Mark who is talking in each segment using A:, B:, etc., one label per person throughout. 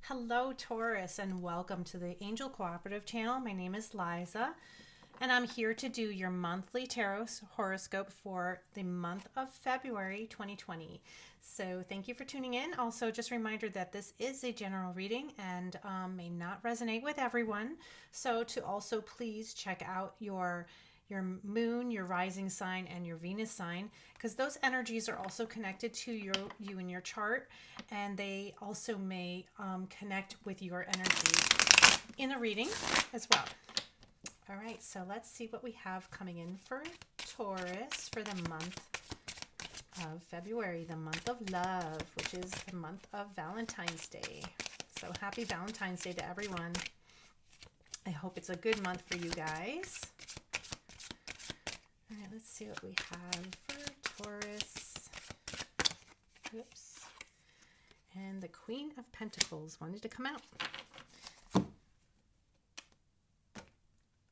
A: Hello, Taurus, and welcome to the Angel Cooperative channel. My name is Liza, and I'm here to do your monthly tarot horoscope for the month of February 2020. So thank you for tuning in. Also, just a reminder that this is a general reading and may not resonate with everyone. So to also please check out your moon, your rising sign, and your Venus sign, because those energies are also connected to you and your chart, and they also may connect with your energy in the reading as well. All right, so let's see what we have coming in for Taurus for the month of February, the month of love, which is the month of Valentine's Day. So happy Valentine's Day to everyone. I hope it's a good month for you guys. All right, let's see what we have for Taurus. Oops. And the Queen of Pentacles wanted to come out,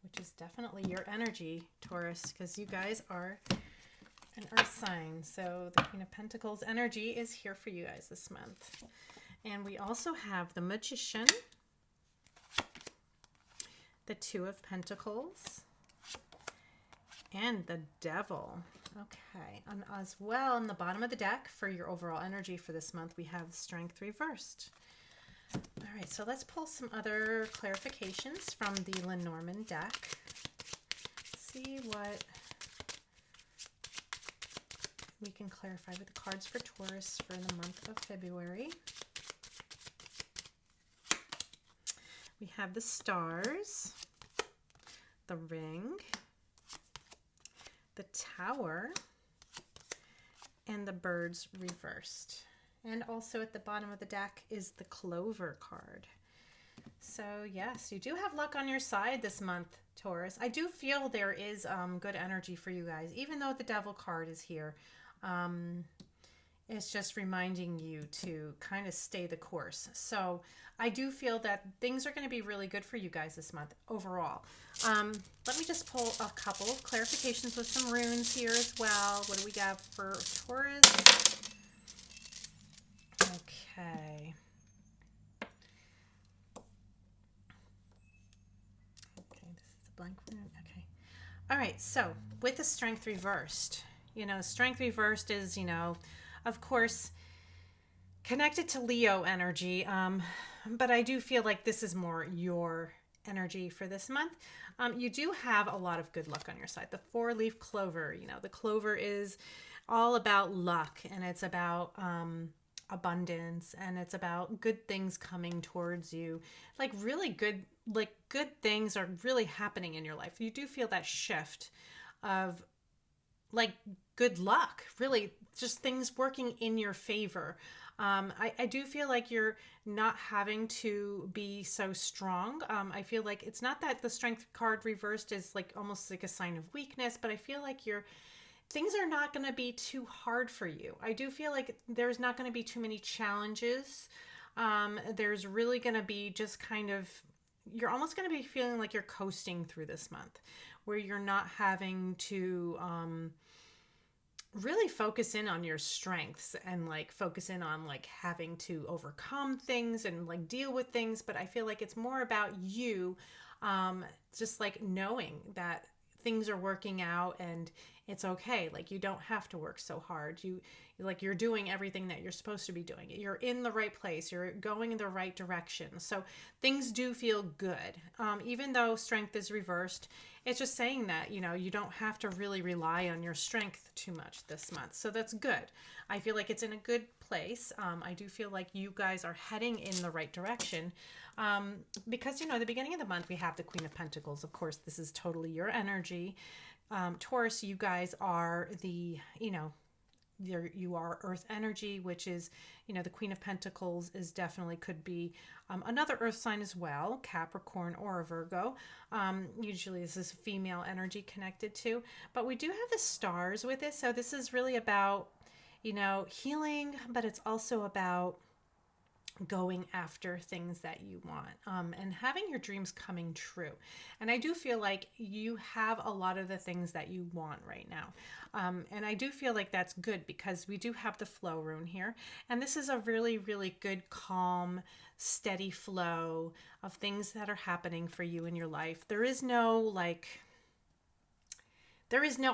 A: which is definitely your energy, Taurus, because you guys are an earth sign. So the Queen of Pentacles energy is here for you guys this month. And we also have the Magician, the Two of Pentacles, and the Devil. Okay, and as well in the bottom of the deck for your overall energy for this month, we have Strength reversed. All right, so let's pull some other clarifications from the Lenormand deck. See what we can clarify with the cards for Taurus for the month of February. We have the Stars, the Ring, the Tower, and the Birds reversed. And also at the bottom of the deck is the Clover card. So yes, you do have luck on your side this month, Taurus. I do feel there is good energy for you guys, even though the Devil card is here. It's just reminding you to kind of stay the course. So I do feel that things are going to be really good for you guys this month overall. Let me just pull a couple of clarifications with some runes here as well. What do we got for Taurus? Okay. Okay, this is a blank rune. Okay. All right, so with the Strength reversed, Strength reversed is, of course, connected to Leo energy, but I do feel like this is more your energy for this month. You do have a lot of good luck on your side. The four-leaf clover, the clover is all about luck, and it's about abundance, and it's about good things coming towards you. Like really good things are really happening in your life. You do feel that shift of like good luck, really just things working in your favor. I do feel like you're not having to be so strong. I feel like it's not that the Strength card reversed is like almost like a sign of weakness, but I feel like things are not going to be too hard for you. I do feel like there's not going to be too many challenges. There's really going to be just kind of, you're almost going to be feeling like you're coasting through this month, where you're not having to really focus in on your strengths and like focus in on like having to overcome things and like deal with things. But I feel like it's more about you just like knowing that things are working out and it's okay. Like you don't have to work so hard. You're doing everything that you're supposed to be doing. You're in the right place. You're going in the right direction. So things do feel good. Even though Strength is reversed, it's just saying that, you don't have to really rely on your strength too much this month. So that's good. I feel like it's in a good place. I do feel like you guys are heading in the right direction. Because, at the beginning of the month, we have the Queen of Pentacles. Of course, this is totally your energy. Taurus, you guys are you are earth energy, which is, the Queen of Pentacles is definitely could be another earth sign as well, Capricorn or a Virgo. Usually this is female energy connected to, but we do have the Stars with this. So this is really about, healing, but it's also about going after things that you want, and having your dreams coming true. And I do feel like you have a lot of the things that you want right now. And I do feel like that's good because we do have the flow rune here. And this is a really, really good, calm, steady flow of things that are happening for you in your life. There is no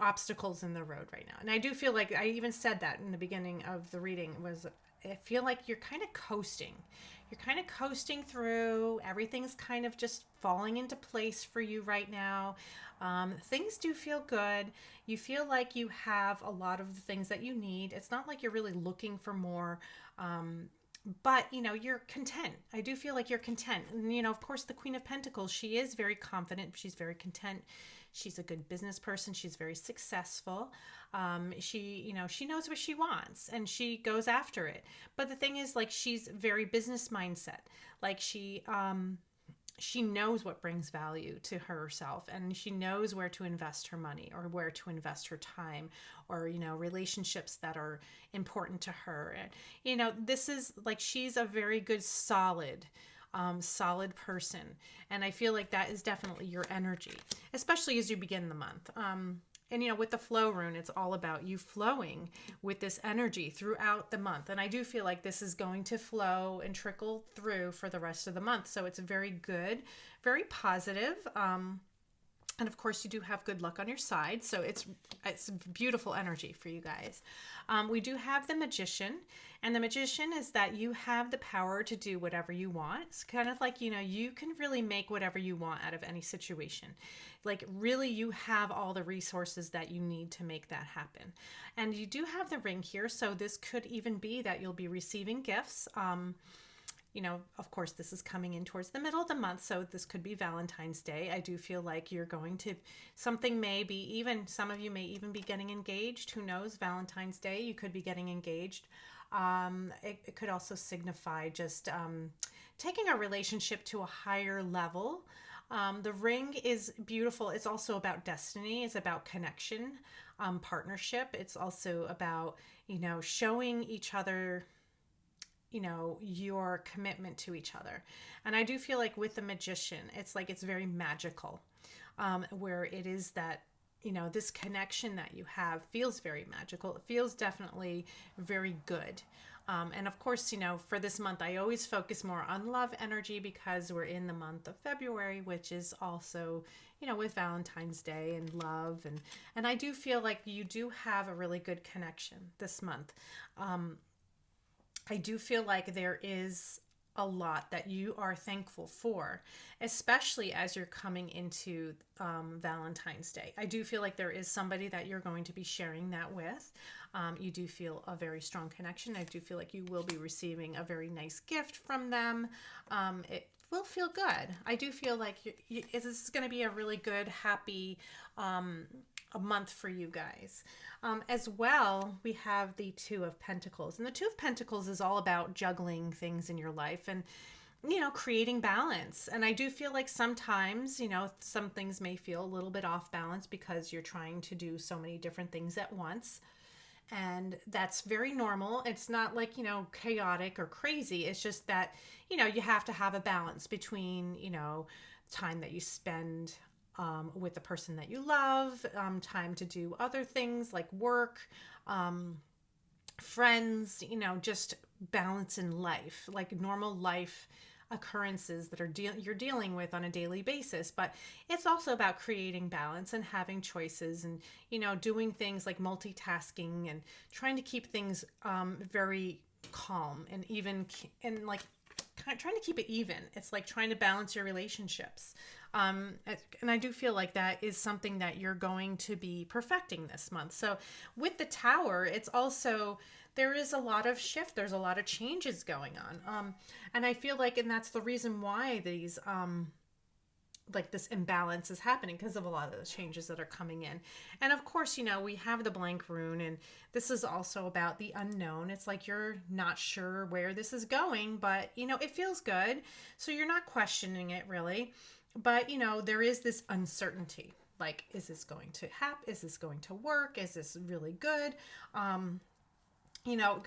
A: obstacles in the road right now. And I do feel like I even said that in the beginning of the reading was I feel like you're kind of coasting. You're kind of coasting through. Everything's kind of just falling into place for you right now. Things do feel good. You feel like you have a lot of the things that you need. It's not like you're really looking for more. But you're content. I do feel like you're content. And of course, the Queen of Pentacles, she is very confident. She's very content. She's a good business person. She's very successful. She knows what she wants and she goes after it. But the thing is, like, she's very business mindset. Like she knows what brings value to herself, and she knows where to invest her money or where to invest her time, or relationships that are important to her. And this is like, she's a very good solid person, and I feel like that is definitely your energy, especially as you begin the month. And with the flow rune, it's all about you flowing with this energy throughout the month. And I do feel like this is going to flow and trickle through for the rest of the month. So it's very good, very positive. And of course, you do have good luck on your side. So it's beautiful energy for you guys. We do have the Magician. And the Magician is that you have the power to do whatever you want. It's kind of like, you can really make whatever you want out of any situation. Like, really, you have all the resources that you need to make that happen. And you do have the ring here. So this could even be that you'll be receiving gifts. Of course, this is coming in towards the middle of the month, so this could be Valentine's Day. I do feel like you're going to, some of you may even be getting engaged. Who knows? Valentine's Day, you could be getting engaged. It could also signify just taking a relationship to a higher level. The ring is beautiful. It's also about destiny. It's about connection, partnership. It's also about, showing each other your commitment to each other. And I do feel like with the Magician, it's like it's very magical, where it is that this connection that you have feels very magical. It feels definitely very good. And of course, for this month, I always focus more on love energy because we're in the month of February, which is also, with Valentine's Day and love. And I do feel like you do have a really good connection this month. I do feel like there is a lot that you are thankful for, especially as you're coming into Valentine's Day. I do feel like there is somebody that you're going to be sharing that with. You do feel a very strong connection. I do feel like you will be receiving a very nice gift from them. It will feel good. I do feel like this is going to be a really good, happy a month for you guys. As well, we have the Two of Pentacles. And the Two of Pentacles is all about juggling things in your life and, creating balance. And I do feel like sometimes, some things may feel a little bit off balance because you're trying to do so many different things at once. And that's very normal. It's not like, chaotic or crazy. It's just that, you have to have a balance between, time that you spend with the person that you love, time to do other things like work, friends, just balance in life, like normal life occurrences that you're dealing with on a daily basis. But it's also about creating balance and having choices and, doing things like multitasking and trying to keep things very calm and even, and like trying to keep it even. It's like trying to balance your relationships. And I do feel like that is something that you're going to be perfecting this month. So with the Tower, it's also, there is a lot of shift. There's a lot of changes going on. And I feel like, and that's the reason why these, like this imbalance is happening, because of a lot of the changes that are coming in. And of course, we have the blank rune, and this is also about the unknown. It's like you're not sure where this is going, but it feels good. So you're not questioning it really. But, there is this uncertainty. Like, is this going to happen? Is this going to work? Is this really good?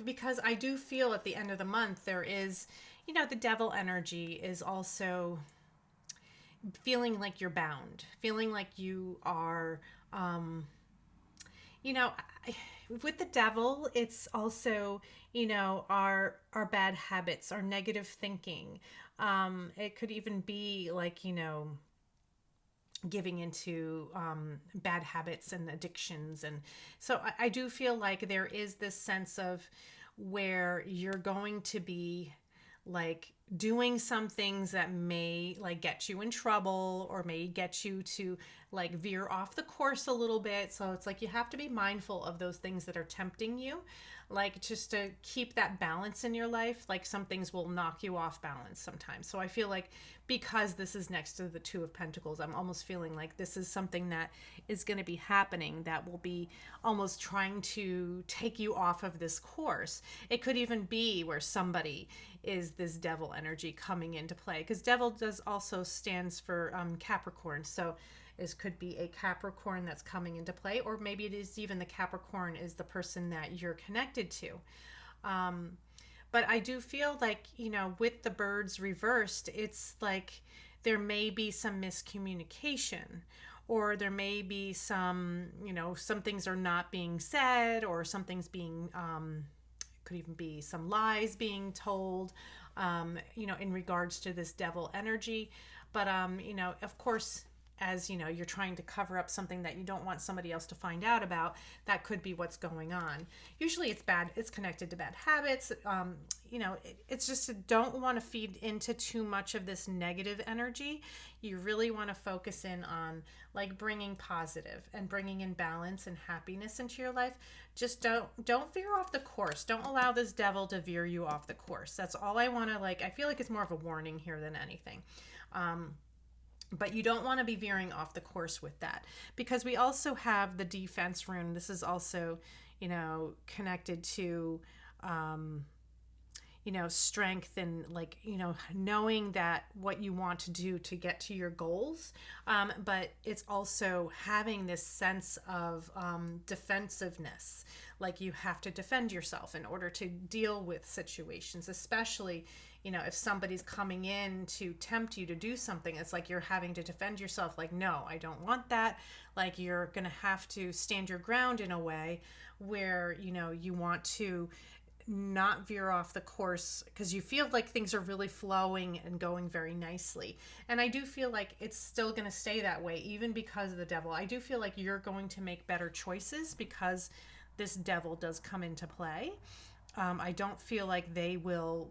A: Because I do feel at the end of the month, there is, the devil energy is also feeling like you're bound, feeling like you are, you know, with the devil, it's also, our bad habits, our negative thinking. It could even be like, giving into bad habits and addictions. And so I do feel like there is this sense of where you're going to be like doing some things that may like get you in trouble or may get you to like veer off the course a little bit. So it's like you have to be mindful of those things that are tempting you, like just to keep that balance in your life. Like some things will knock you off balance sometimes. So I feel like because this is next to the Two of Pentacles, I'm almost feeling like this is something that is going to be happening that will be almost trying to take you off of this course. It could even be where somebody is this devil energy coming into play, because devil does also stands for Capricorn. So it could be a Capricorn that's coming into play, or maybe it is even the Capricorn is the person that you're connected to. But I do feel like, with the birds reversed, it's like there may be some miscommunication, or there may be some, some things are not being said, or something's being, could even be some lies being told, in regards to this devil energy. But, of course, as you're trying to cover up something that you don't want somebody else to find out about, that could be what's going on. Usually it's connected to bad habits. It's just don't want to feed into too much of this negative energy. You really want to focus in on like bringing positive and bringing in balance and happiness into your life. Just don't veer off the course. Don't allow this devil to veer you off the course. That's all I want to I feel like it's more of a warning here than anything. But you don't want to be veering off the course with that, because we also have the defense rune. This is also, connected to, strength and knowing that what you want to do to get to your goals. But it's also having this sense of defensiveness. Like you have to defend yourself in order to deal with situations, especially if somebody's coming in to tempt you to do something. It's like you're having to defend yourself. Like, no, I don't want that. Like you're going to have to stand your ground in a way where, you want to not veer off the course, because you feel like things are really flowing and going very nicely. And I do feel like it's still going to stay that way, even because of the devil. I do feel like you're going to make better choices because this devil does come into play. I don't feel like they will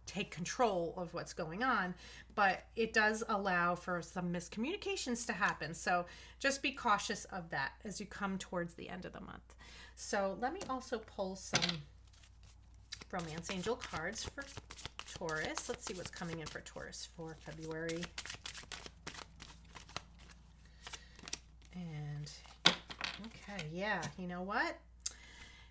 A: take control of what's going on, but it does allow for some miscommunications to happen. So just be cautious of that as you come towards the end of the month. So let me also pull some Romance Angel cards for Taurus. Let's see what's coming in for Taurus for February. And okay, yeah, you know what?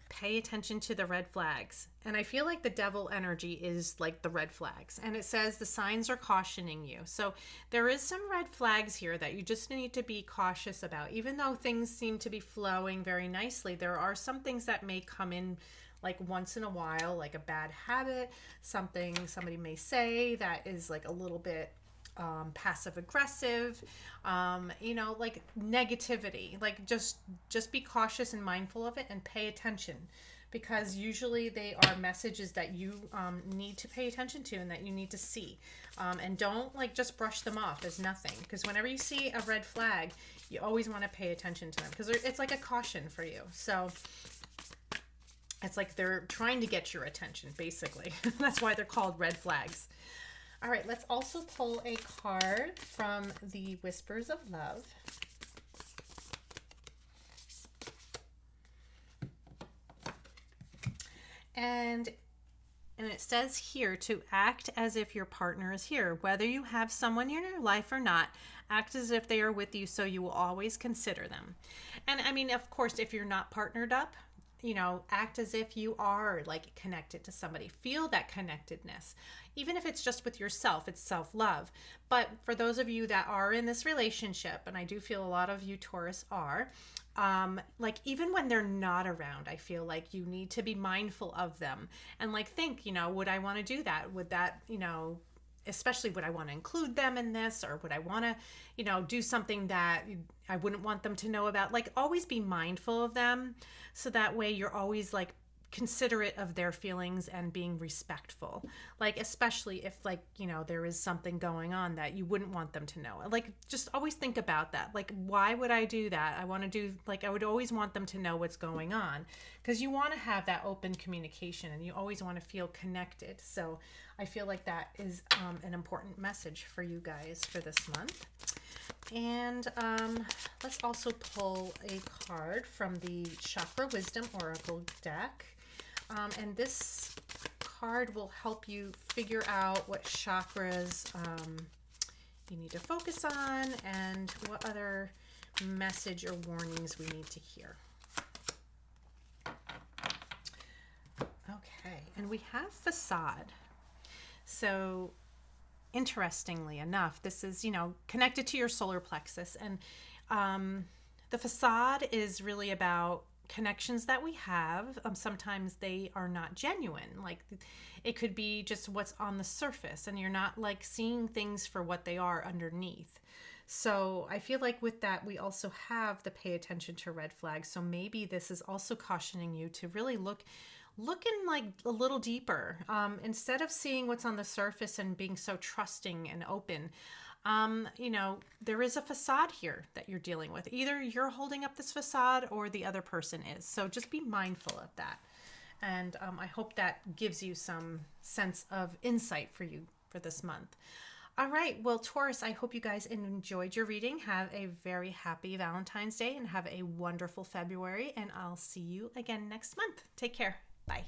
A: Pay attention to the red flags. And I feel like the devil energy is like the red flags. And it says the signs are cautioning you. So there is some red flags here that you just need to be cautious about. Even though things seem to be flowing very nicely, there are some things that may come in like once in a while, like a bad habit, something somebody may say that is like a little bit passive aggressive, like negativity. Like just be cautious and mindful of it and pay attention, because usually they are messages that you need to pay attention to and that you need to see, and don't just brush them off as nothing, because whenever you see a red flag, you always want to pay attention to them, because it's like a caution for you. So it's like they're trying to get your attention, basically. That's why they're called red flags. All right, let's also pull a card from the Whispers of Love. And it says here to act as if your partner is here. Whether you have someone in your life or not, act as if they are with you, so you will always consider them. And I mean, of course, if you're not partnered up, act as if you are like connected to somebody. Feel that connectedness. Even if it's just with yourself, it's self-love. But for those of you that are in this relationship, and I do feel a lot of you Taurus are, like even when they're not around, I feel like you need to be mindful of them and like think, would I want to do that? Would that, especially would I want to include them in this, or would I want to, do something that I wouldn't want them to know about? Like always be mindful of them, so that way you're always like considerate of their feelings and being respectful. Like especially if like, there is something going on that you wouldn't want them to know. Like just always think about that. Like why would I do that? I want to do like I would always want them to know what's going on, because you want to have that open communication and you always want to feel connected. So I feel like that is an important message for you guys for this month. And let's also pull a card from the Chakra Wisdom Oracle deck. And this card will help you figure out what chakras you need to focus on and what other message or warnings we need to hear. Okay, and we have facade. So interestingly enough, this is, connected to your solar plexus. And the facade is really about connections that we have. Sometimes they are not genuine. Like it could be just what's on the surface and you're not like seeing things for what they are underneath. So I feel like with that, we also have the pay attention to red flags. So maybe this is also cautioning you to really look in like a little deeper, instead of seeing what's on the surface and being so trusting and open. There is a facade here that you're dealing with. Either you're holding up this facade or the other person is. So just be mindful of that. And I hope that gives you some sense of insight for you for this month. All right. Well, Taurus, I hope you guys enjoyed your reading. Have a very happy Valentine's Day and have a wonderful February. And I'll see you again next month. Take care. Bye.